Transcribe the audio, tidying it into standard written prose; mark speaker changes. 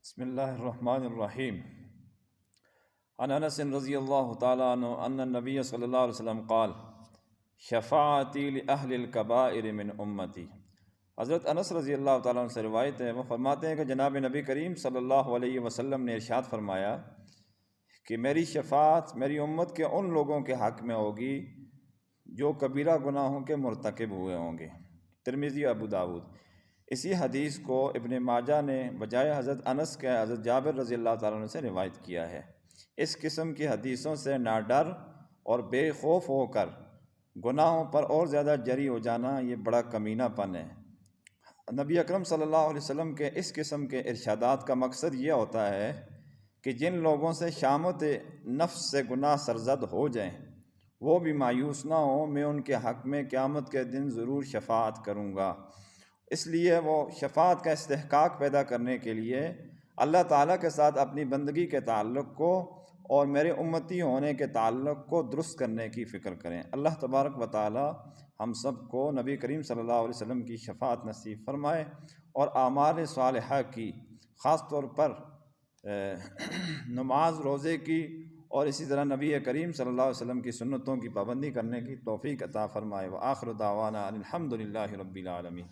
Speaker 1: بسم اللہ الرحمن الرحیم عن انس رضی اللہ تعالیٰ عنہ ان النبی صلی اللہ علیہ وسلم قال شفاعتی لأہل الکبائر من امتی۔ حضرت انس رضی اللہ تعالیٰ عنہ سے روایت ہے، وہ فرماتے ہیں کہ جناب نبی کریم صلی اللہ علیہ وسلم نے ارشاد فرمایا کہ میری شفاعت میری امت کے ان لوگوں کے حق میں ہوگی جو کبیرہ گناہوں کے مرتکب ہوئے ہوں گے۔ ترمذی، ابو داود۔ اسی حدیث کو ابن ماجہ نے بجائے حضرت انس کے حضرت جابر رضی اللہ تعالیٰ عنہ سے روایت کیا ہے۔ اس قسم کی حدیثوں سے نہ ڈر اور بے خوف ہو کر گناہوں پر اور زیادہ جری ہو جانا یہ بڑا کمینہ پن ہے۔ نبی اکرم صلی اللہ علیہ وسلم کے اس قسم کے ارشادات کا مقصد یہ ہوتا ہے کہ جن لوگوں سے شامت نفس سے گناہ سرزد ہو جائیں وہ بھی مایوس نہ ہوں، میں ان کے حق میں قیامت کے دن ضرور شفاعت کروں گا۔ اس لیے وہ شفاعت کا استحقاق پیدا کرنے کے لیے اللہ تعالیٰ کے ساتھ اپنی بندگی کے تعلق کو اور میرے امتی ہونے کے تعلق کو درست کرنے کی فکر کریں۔ اللہ تبارک و تعالیٰ ہم سب کو نبی کریم صلی اللہ علیہ وسلم کی شفاعت نصیب فرمائے اور اعمال صالحہ کی، خاص طور پر نماز روزے کی اور اسی طرح نبی کریم صلی اللہ علیہ وسلم کی سنتوں کی پابندی کرنے کی توفیق عطا فرمائے۔ وآخر دعوانا الحمد للہ رب العالمین۔